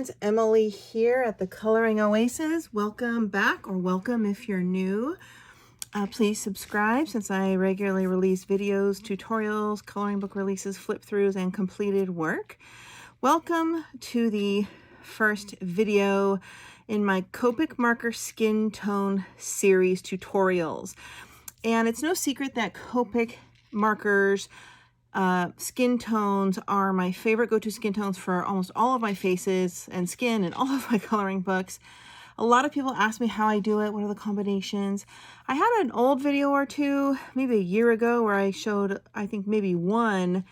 friends, Emily here at the Coloring Oasis. Welcome back, or welcome if you're new. Please subscribe since I regularly release videos, tutorials, coloring book releases, flip throughs, and completed work. Welcome to the first video in my Copic marker skin tone series tutorials. And it's no secret that Copic markers skin tones are my favorite go-to skin tones for almost all of my faces and skin and all of my coloring books. A lot of people ask me how I do it, what are the combinations. I had an old video or two, maybe a year ago, where I showed, I think, maybe one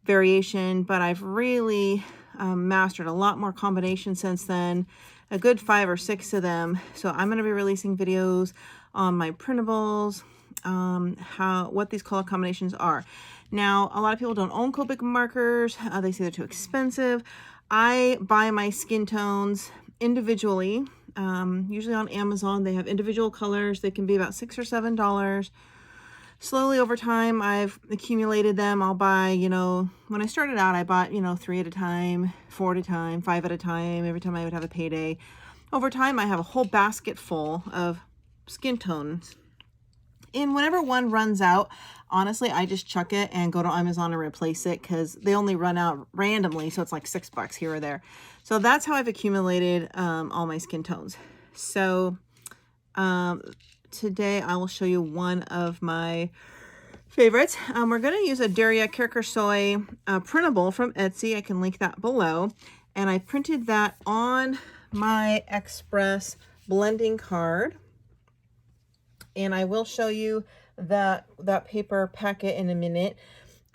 variation, but I've really mastered a lot more combinations since then, a good 5 or 6 of them. So I'm going to be releasing videos on my printables, what these color combinations are. Now, a lot of people don't own Copic markers. They say they're too expensive. I buy my skin tones individually, usually on Amazon. They have individual colors. They can be about $6 or $7. Slowly over time, I've accumulated them. I'll buy, when I started out, I bought, 3 at a time, 4 at a time, 5 at a time, every time I would have a payday. Over time, I have a whole basket full of skin tones. And whenever one runs out, honestly, I just chuck it and go to Amazon and replace it because they only run out randomly. So it's like $6 here or there. So that's how I've accumulated all my skin tones. So today I will show you one of my favorites. We're going to use a deryacakirsoy printable from Etsy. I can link that below. And I printed that on my Express blending card. And I will show you that paper packet in a minute.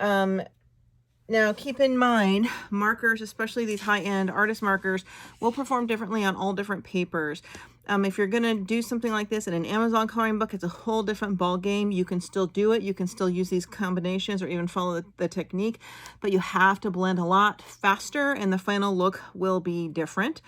Now, keep in mind, markers, especially these high-end artist markers, will perform differently on all different papers. If you're going to do something like this in an Amazon coloring book, it's a whole different ball game. You can still do it. You can still use these combinations or even follow the technique, but you have to blend a lot faster and the final look will be different.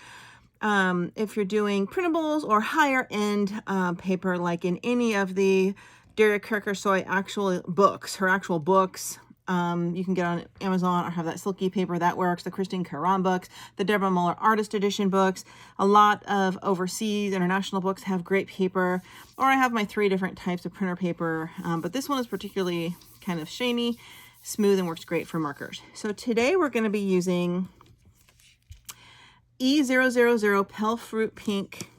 If you're doing printables or higher end paper, like in any of the deryacakirsoy actual books, her actual books, you can get on Amazon or have that silky paper that works. The Christine Caron books, the Deborah Muller Artist Edition books, a lot of overseas international books have great paper, or I have my 3 different types of printer paper, but this one is particularly kind of shiny, smooth, and works great for markers. So today we're going to be using E000 Pale Fruit Pink,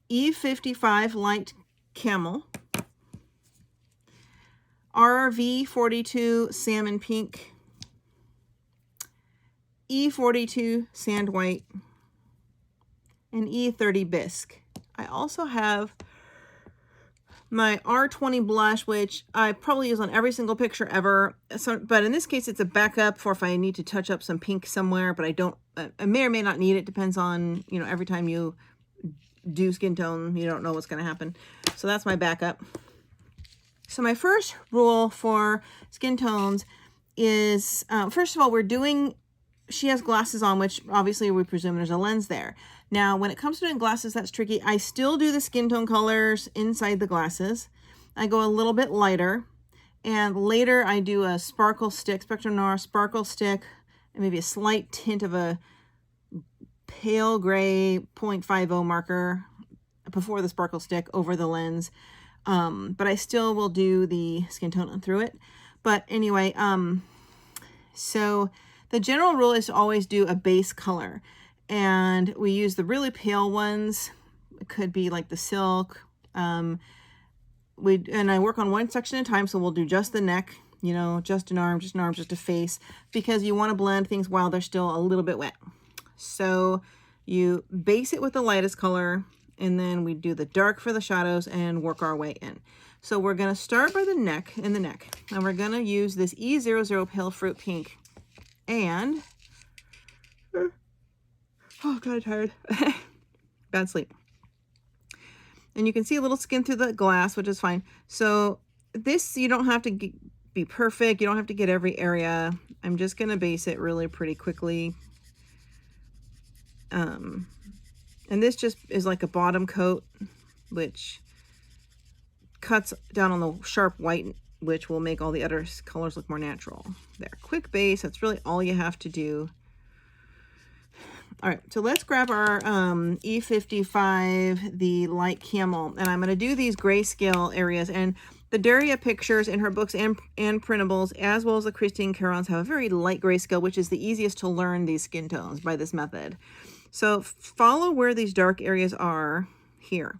E55 Light Camel, RV42 Salmon Pink, E42 Sand White, and E30 Bisque. I also have my R20 blush, which I probably use on every single picture ever. But in this case, it's a backup for if I need to touch up some pink somewhere, but I may or may not need it. Depends on, every time you do skin tone, you don't know what's going to happen. So that's my backup. So my first rule for skin tones is, first of all, she has glasses on, which obviously we presume there's a lens there. Now, when it comes to doing glasses, that's tricky. I still do the skin tone colors inside the glasses. I go a little bit lighter, and later I do a sparkle stick, Spectrum Noir sparkle stick, and maybe a slight tint of a pale gray 0.50 marker before the sparkle stick over the lens. But I still will do the skin tone through it. But anyway, so the general rule is to always do a base color. And we use the really pale ones. It could be like the silk. And I work on one section at a time, so we'll do just the neck, just an arm, just a face, because you want to blend things while they're still a little bit wet. So you base it with the lightest color, and then we do the dark for the shadows and work our way in. So we're going to start by the neck, and we're going to use this E00 Pale Fruit Pink. And oh God, I'm tired. Bad sleep. And you can see a little skin through the glass, which is fine. So this, you don't have to be perfect. You don't have to get every area. I'm just going to base it really pretty quickly. And this just is like a bottom coat, which cuts down on the sharp white, which will make all the other colors look more natural. There, quick base. That's really all you have to do. All right, so let's grab our E55, the light camel, and I'm going to do these grayscale areas. And the Daria pictures in her books and printables, as well as the Christine Caron's, have a very light grayscale, which is the easiest to learn these skin tones by this method. So follow where these dark areas are here,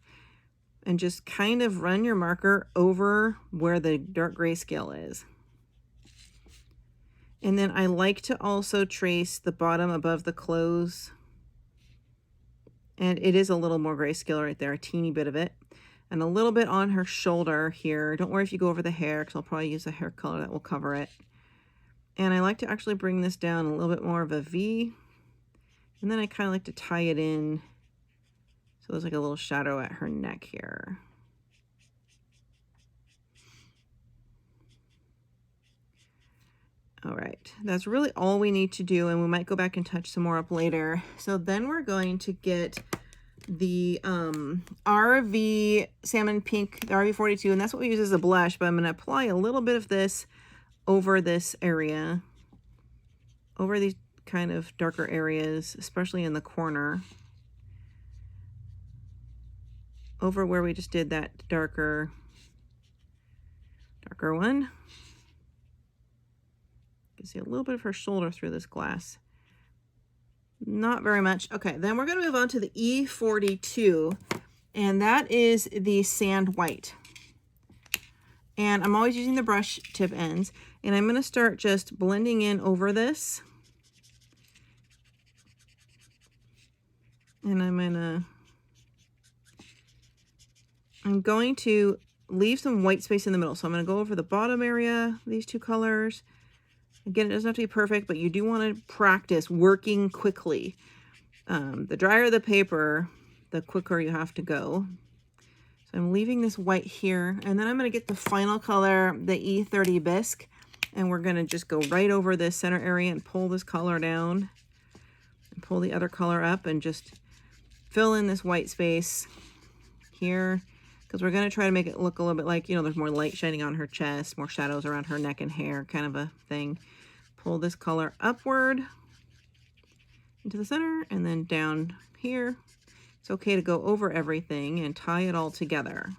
and just kind of run your marker over where the dark grayscale is. And then I like to also trace the bottom above the clothes. And it is a little more grayscale right there, a teeny bit of it. And a little bit on her shoulder here. Don't worry if you go over the hair, because I'll probably use a hair color that will cover it. And I like to actually bring this down a little bit more of a V. And then I kind of like to tie it in. So there's like a little shadow at her neck here. All right, that's really all we need to do, and we might go back and touch some more up later. So then we're going to get the RV Salmon Pink, the RV42, and that's what we use as a blush, but I'm going to apply a little bit of this over this area, over these kind of darker areas, especially in the corner, over where we just did that darker one. You can see a little bit of her shoulder through this glass. Not very much. Okay, then we're going to move on to the E42, and that is the sand white. And I'm always using the brush tip ends, and I'm going to start just blending in over this. And I'm going to leave some white space in the middle. So I'm going to go over the bottom area, these two colors. Again, it doesn't have to be perfect, but you do want to practice working quickly. The drier the paper, the quicker you have to go. So I'm leaving this white here, and then I'm going to get the final color, the E30 Bisque, and we're going to just go right over this center area and pull this color down, and pull the other color up, and just fill in this white space here, because we're going to try to make it look a little bit like, you know, there's more light shining on her chest, more shadows around her neck and hair, kind of a thing. Pull this color upward into the center, and then down here. It's okay to go over everything and tie it all together.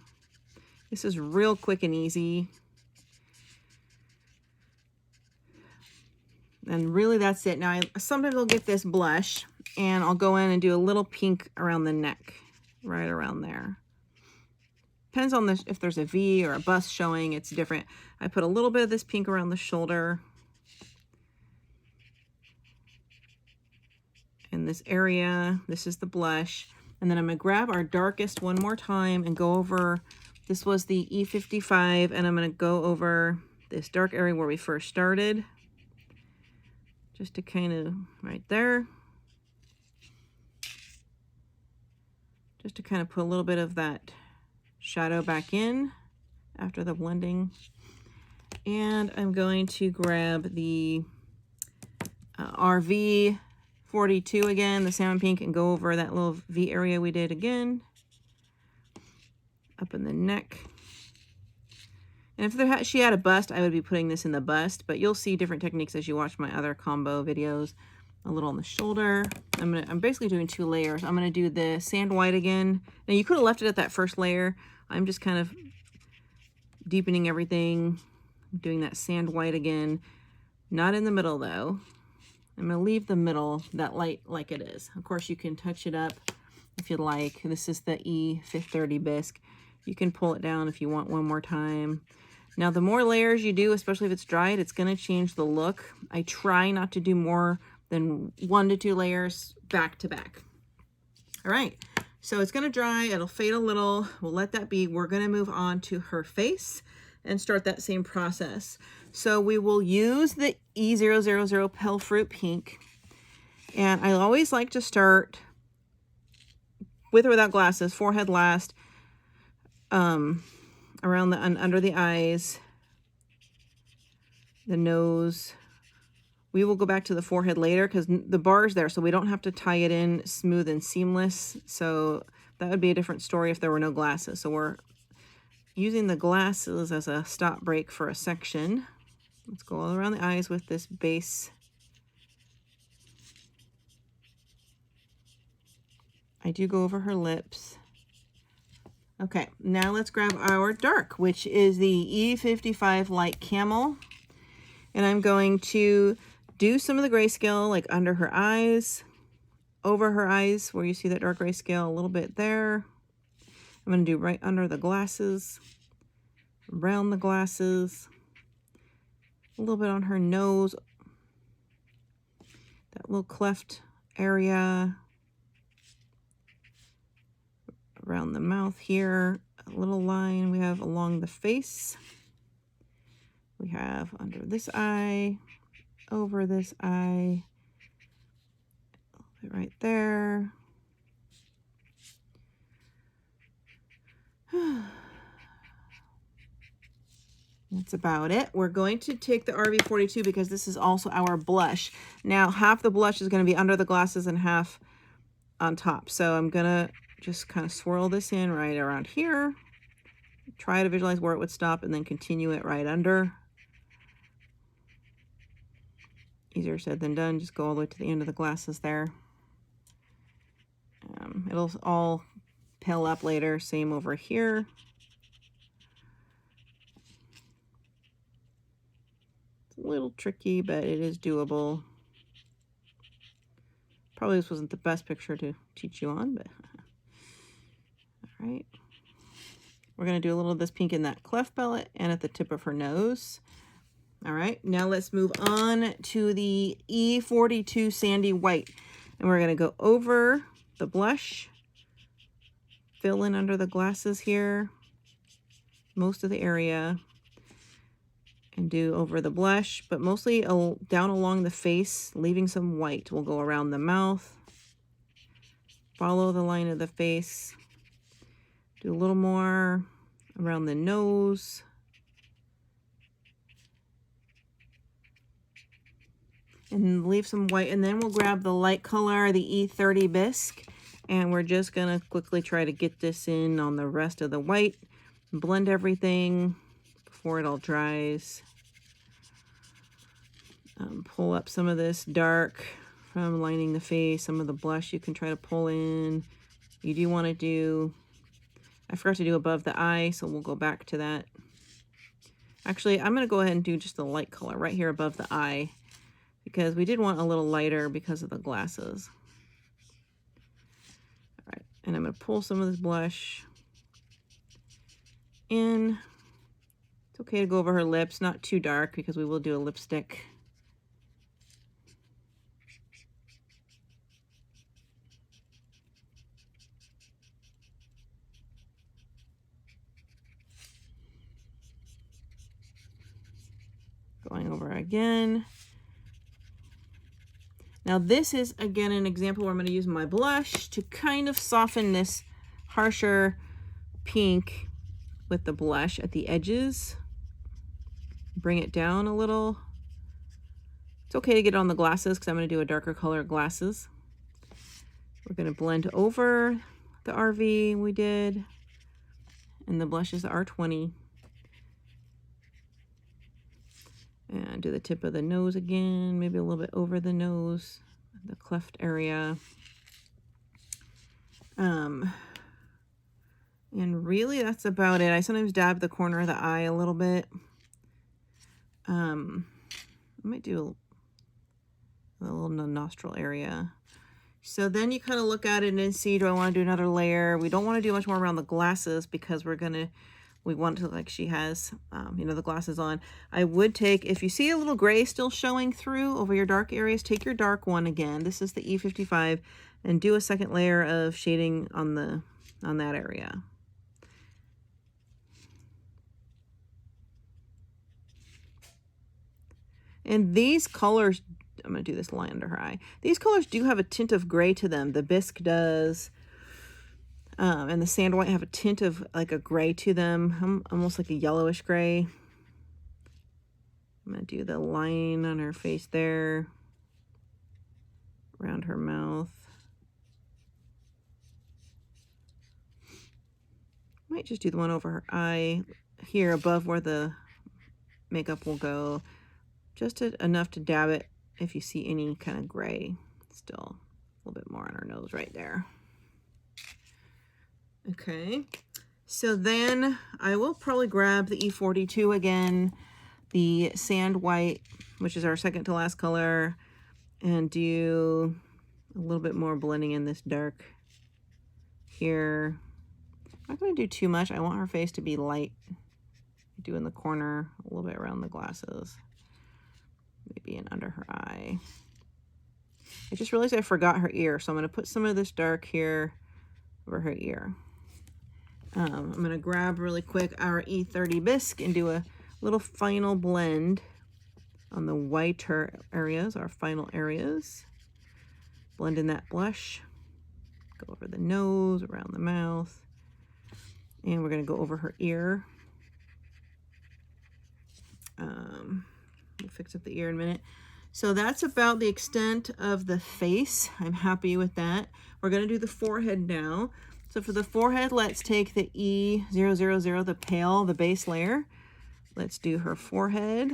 This is real quick and easy. And really that's it. Now, sometimes I'll get this blush, and I'll go in and do a little pink around the neck, right around there. Depends on if there's a V or a bust showing, it's different. I put a little bit of this pink around the shoulder. In this area, this is the blush. And then I'm going to grab our darkest one more time and go over, this was the E55, and I'm going to go over this dark area where we first started. Just to kind of, right there. Just to kind of put a little bit of that shadow back in after the blending. And I'm going to grab the RV 42 again, the salmon pink, and go over that little V area we did again. Up in the neck. And if she had a bust, I would be putting this in the bust, but you'll see different techniques as you watch my other combo videos. A little on the shoulder. I'm basically doing 2 layers. I'm gonna do the sand white again. Now you could have left it at that first layer. I'm just kind of deepening everything, doing that sand white again. Not in the middle though. I'm going to leave the middle that light like it is. Of course, you can touch it up if you'd like. This is the E30 Bisque. You can pull it down if you want one more time. Now, the more layers you do, especially if it's dried, it's going to change the look. I try not to do more than 1 to 2 layers back to back. All right, so it's going to dry. It'll fade a little. We'll let that be. We're going to move on to her face and start that same process. So we will use the E000 Pale Fruit Pink. And I always like to start with or without glasses, forehead last, around the under the eyes, the nose. We will go back to the forehead later because the bar is there, so we don't have to tie it in smooth and seamless. So that would be a different story if there were no glasses. So we're using the glasses as a stop break for a section. Let's go all around the eyes with this base. I do go over her lips. Okay, now let's grab our dark, which is the E55 Light Camel. And I'm going to do some of the grayscale, like under her eyes, over her eyes, where you see that dark grayscale, a little bit there. I'm going to do right under the glasses, around the glasses, a little bit on her nose, that little cleft area, around the mouth here, a little line we have along the face. We have under this eye, over this eye, a little bit right there. That's about it. We're going to take the RV42 because this is also our blush. Now, half the blush is going to be under the glasses and half on top. So I'm going to just kind of swirl this in right around here. Try to visualize where it would stop and then continue it right under. Easier said than done. Just go all the way to the end of the glasses there. It'll all pale up later. Same over here. A little tricky, but it is doable. Probably this wasn't the best picture to teach you on, but all right. We're going to do a little of this pink in that cleft palette and at the tip of her nose. All right, now let's move on to the E42 Sandy White. And we're going to go over the blush, fill in under the glasses here, most of the area, and do over the blush, but mostly down along the face, leaving some white. We'll go around the mouth, follow the line of the face, do a little more around the nose, and leave some white. And then we'll grab the light color, the E30 Bisque, and we're just gonna quickly try to get this in on the rest of the white, blend everything before it all dries. Pull up some of this dark from lining the face. Some of the blush you can try to pull in. You do want to do, I forgot to do above the eye, so we'll go back to that. Actually, I'm going to go ahead and do just the light color right here above the eye, because we did want a little lighter because of the glasses. All right, and I'm going to pull some of this blush in. It's okay to go over her lips, not too dark, because we will do a lipstick. Going over again. Now this is again an example where I'm going to use my blush to kind of soften this harsher pink with the blush at the edges. Bring it down a little. It's okay to get it on the glasses because I'm going to do a darker color glasses. We're going to blend over the RV we did, and the blush is the R20. And do the tip of the nose again, maybe a little bit over the nose, the cleft area. And really that's about it. I sometimes dab the corner of the eye a little bit. I might do a little nostril area. So then you kind of look at it and see, do I want to do another layer? We don't want to do much more around the glasses because we want to look like she has, you know, the glasses on. I would take, if you see a little gray still showing through over your dark areas, take your dark one again. This is the E55, and do a second layer of shading on that area. And these colors, I'm going to do this line under her eye. These colors do have a tint of gray to them. The Bisque does. And the Sand White have a tint of like a gray to them, almost like a yellowish gray. I'm going to do the line on her face there, around her mouth. Might just do the one over her eye here above where the makeup will go. Just enough to dab it if you see any kind of gray. Still a little bit more on her nose right there. Okay, so then I will probably grab the E42 again, the sand white, which is our second to last color, and do a little bit more blending in this dark here. I'm not going to do too much. I want her face to be light. Do in the corner, a little bit around the glasses, maybe in under her eye. I just realized I forgot her ear, so I'm going to put some of this dark here over her ear. I'm going to grab really quick our E30 bisque and do a little final blend on the whiter areas, our final areas. Blend in that blush. Go over the nose, around the mouth. And we're going to go over her ear. We'll fix up the ear in a minute. So that's about the extent of the face. I'm happy with that. We're going to do the forehead now. So for the forehead, let's take the E000, the pale, the base layer. Let's do her forehead.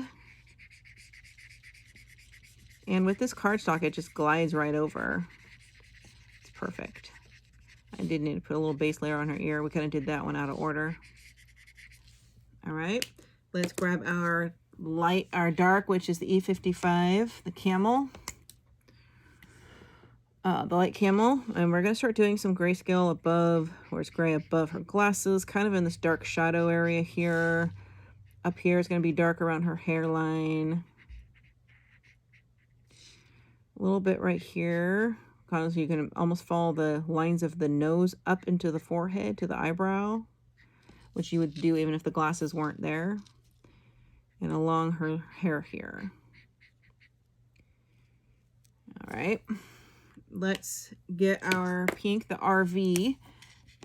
And with this cardstock, it just glides right over. It's perfect. I did need to put a little base layer on her ear. We kind of did that one out of order. All right, let's grab our light, our dark, which is the E55, the camel. The light camel, and we're going to start doing some grayscale above, where it's gray above her glasses, kind of in this dark shadow area here. Up here is going to be dark around her hairline. A little bit right here, kind of, you can almost follow the lines of the nose up into the forehead to the eyebrow, which you would do even if the glasses weren't there, and along her hair here. All right. Let's get our pink, the RV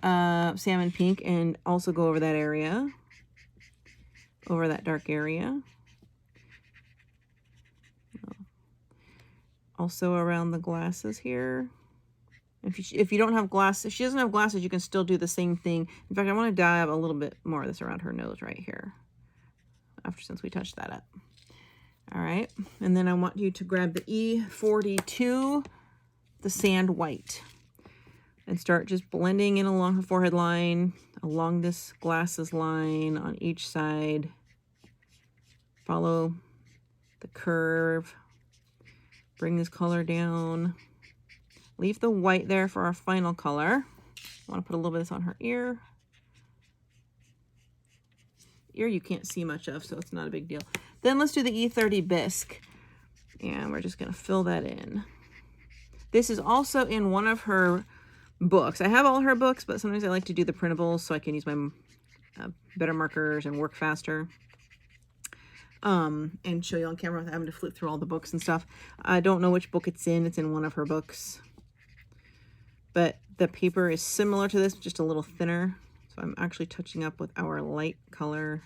salmon pink, and also go over that area, over that dark area. Also around the glasses here. If you don't have glasses, if she doesn't have glasses, you can still do the same thing. In fact, I want to dab a little bit more of this around her nose right here, since we touched that up. All right, and then I want you to grab the E42, the sand white, and start just blending in along her forehead line, along this glasses line on each side. Follow the curve. Bring this color down. Leave the white there for our final color. I want to put a little bit of this on her ear. Ear you can't see much of, so it's not a big deal. Then let's do the E30 bisque, and we're just going to fill that in. This is also in one of her books. I have all her books, but sometimes I like to do the printables so I can use my better markers and work faster. And show you on camera without having to flip through all the books and stuff. I don't know which book it's in. It's in one of her books. But the paper is similar to this, just a little thinner. So I'm actually touching up with our light color.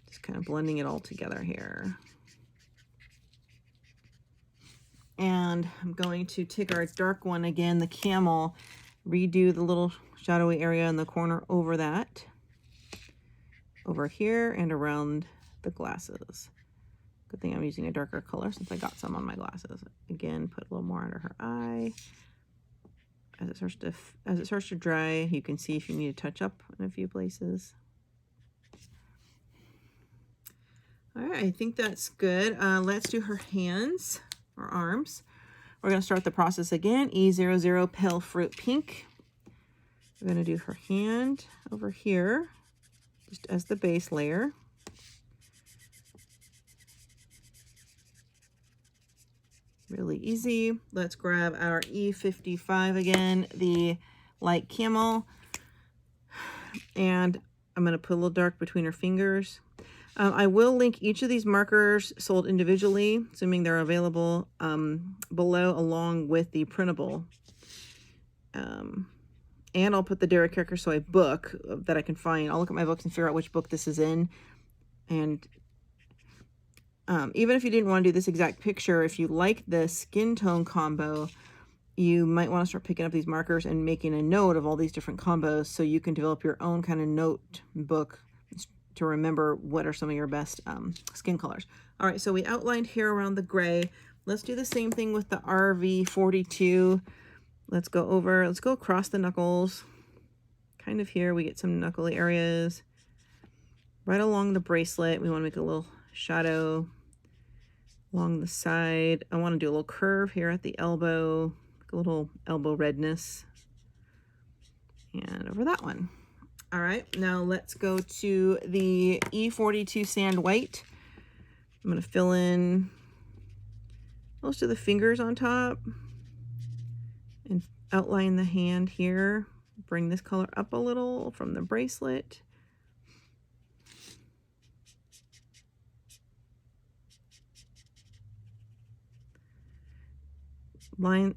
Just kind of blending it all together here. And I'm going to take our dark one again, the camel, redo the little shadowy area in the corner over that. Over here and around the glasses. Good thing I'm using a darker color since I got some on my glasses. Again, put a little more under her eye. As it starts to dry, you can see if you need to touch up in a few places. All right, I think that's good. Let's do her hands or arms. We're going to start the process again. E00 Pale Fruit Pink. We're going to do her hand over here, just as the base layer. Really easy. Let's grab our E55 again, the light camel. And I'm going to put a little dark between her fingers. I will link each of these markers sold individually, assuming they're available, below along with the printable. And I'll put the deryacakirsoy book that I can find. I'll look at my books and figure out which book this is in. And even if you didn't want to do this exact picture, if you like the skin tone combo, you might want to start picking up these markers and making a note of all these different combos so you can develop your own kind of note book to remember what are some of your best skin colors. All right, so we outlined here around the gray. Let's do the same thing with the RV42. Let's go across the knuckles. kind of here we get some knuckly areas. Right along the bracelet, we want to make a little shadow along the side. I want to do a little curve here at the elbow, a little elbow redness. And over that one. All right, now let's go to the E42 Sand White. I'm going to fill in most of the fingers on top and outline the hand here. Bring this color up a little from the bracelet.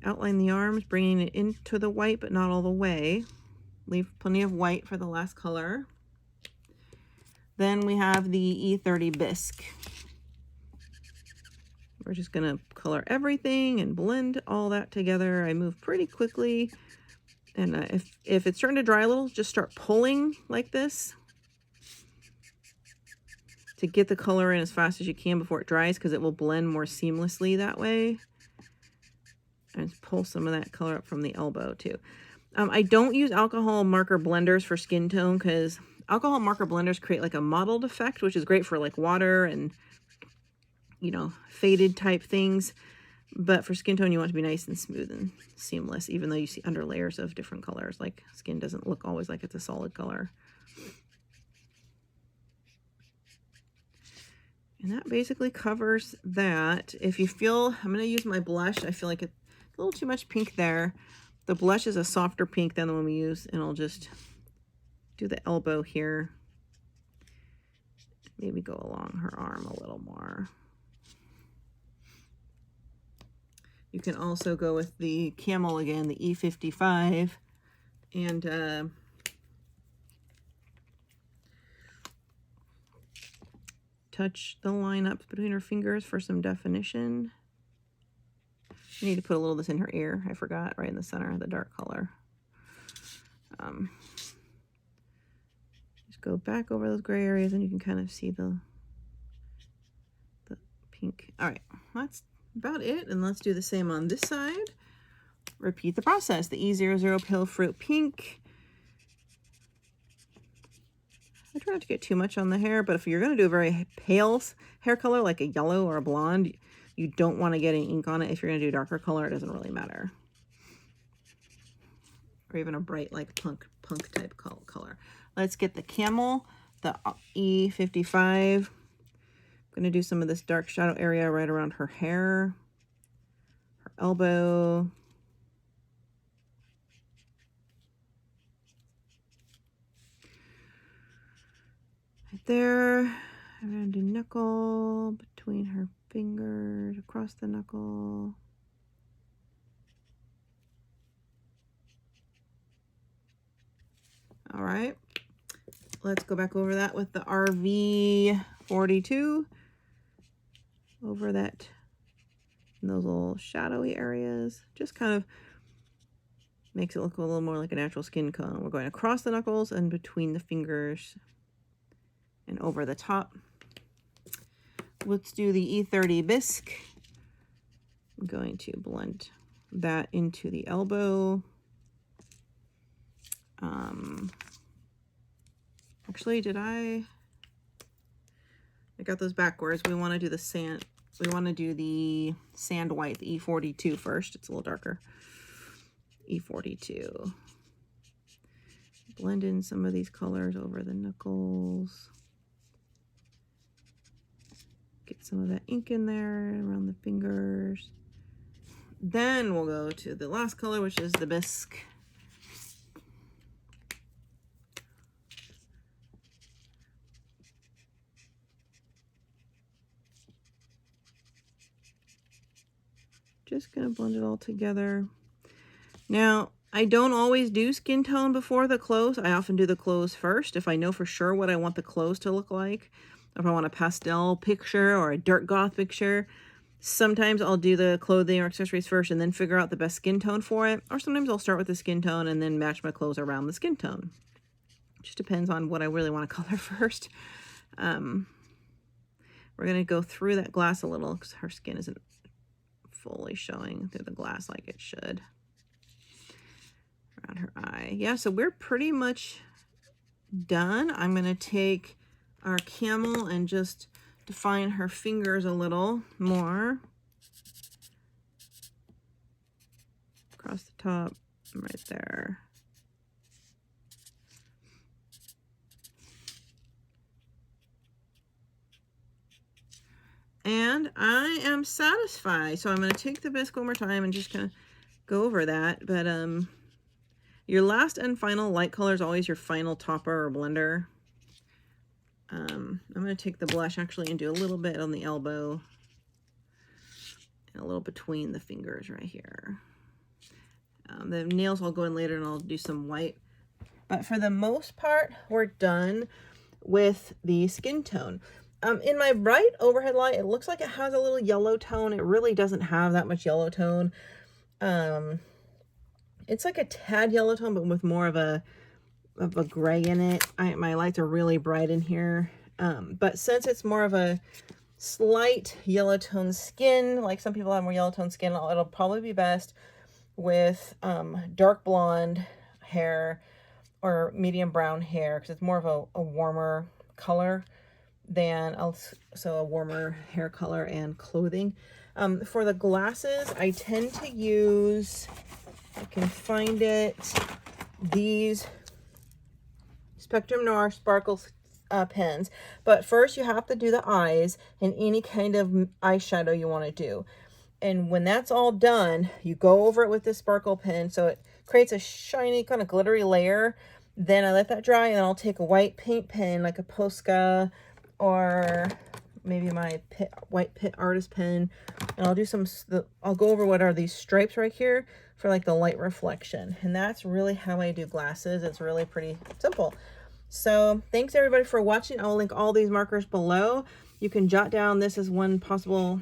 Outline the arms, bringing it into the white, but not all the way. Leave plenty of white for the last color. Then we have the E30 Bisque. We're just gonna color everything and blend all that together. I move pretty quickly. And if it's starting to dry a little, just start pulling like this to get the color in as fast as you can before it dries, because it will blend more seamlessly that way. And just pull some of that color up from the elbow too. I don't use alcohol marker blenders for skin tone, because alcohol marker blenders create like a mottled effect, which is great for like water and, you know, faded type things. But for skin tone, you want it to be nice and smooth and seamless, even though you see under layers of different colors. Like skin doesn't look always like it's a solid color. And that basically covers that. If you feel, I'm going to use my blush. I feel like it's a little too much pink there. The blush is a softer pink than the one we use, and I'll just do the elbow here. Maybe go along her arm a little more. You can also go with the camel again, the E55, and touch the line up between her fingers for some definition. I need to put a little of this in her ear. I forgot, right in the center, the dark color. Just go back over those gray areas and you can kind of see the pink. All right, that's about it. And let's do the same on this side. Repeat the process. The E00 Pale Fruit Pink. I try not to get too much on the hair, but if you're going to do a very pale hair color, like a yellow or a blonde, you don't want to get any ink on it. If you're going to do darker color, it doesn't really matter. Or even a bright, like punk type color. Let's get the camel, the E55. I'm going to do some of this dark shadow area right around her hair, her elbow. Right there, around the knuckle, between her fingers, across the knuckle. All right, let's go back over that with the RV42 over that, in those little shadowy areas. Just kind of makes it look a little more like a natural skin tone. We're going across the knuckles and between the fingers and over the top. Let's do the E30 Bisque. I'm going to blend that into the elbow. Actually, I got those backwards. We want to do the sand white, the E42 first. It's a little darker. E42. Blend in some of these colors over the knuckles. Get some of that ink in there around the fingers. Then we'll go to the last color, which is the Bisque. Just gonna blend it all together. Now, I don't always do skin tone before the clothes. I often do the clothes first if I know for sure what I want the clothes to look like. If I want a pastel picture or a dark goth picture, sometimes I'll do the clothing or accessories first and then figure out the best skin tone for it. Or sometimes I'll start with the skin tone and then match my clothes around the skin tone. It just depends on what I really want to color first. We're going to go through that glass a little because her skin isn't fully showing through the glass like it should. around her eye. Yeah, so we're pretty much done. I'm going to take our camel and just define her fingers a little more. Across the top, right there. And I am satisfied. So I'm going to take the bisque one more time and just kind of go over that. But your last and final light color is always your final topper or blender. I'm going to take the blush actually and do a little bit on the elbow and a little between the fingers right here. The nails I'll go in later and I'll do some white. But for the most part, we're done with the skin tone. In my right overhead light, it looks like it has a little yellow tone. It really doesn't have that much yellow tone. It's like a tad yellow tone, but with more of a gray in it. My lights are really bright in here. But since it's more of a slight yellow tone skin, like some people have more yellow tone skin, it'll probably be best with dark blonde hair or medium brown hair, because it's more of a warmer color than also a warmer hair color and clothing. For the glasses, I tend to use, I can find it, these Spectrum Noir Sparkles pens. But first you have to do the eyes and any kind of eyeshadow you want to do. And when that's all done, you go over it with this sparkle pen so it creates a shiny kind of glittery layer. Then I let that dry and I'll take a white paint pen like a Posca or maybe my white Pitt artist pen, and I'll do I'll go over what are these stripes right here for like the light reflection. And that's really how I do glasses. It's really pretty simple. So thanks everybody for watching. I'll link all these markers below. You can jot down this as one possible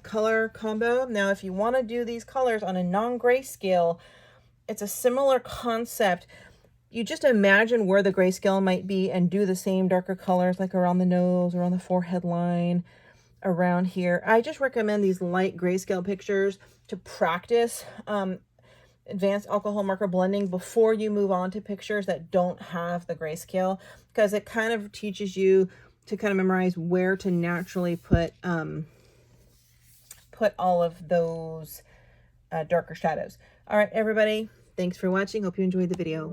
color combo. Now, if you want to do these colors on a non-grayscale, it's a similar concept. You just imagine where the grayscale might be and do the same darker colors like around the nose, around the forehead line, around here. I just recommend these light grayscale pictures to practice advanced alcohol marker blending before you move on to pictures that don't have the grayscale, because it kind of teaches you to kind of memorize where to naturally put all of those darker shadows. All right, everybody, thanks for watching. Hope you enjoyed the video.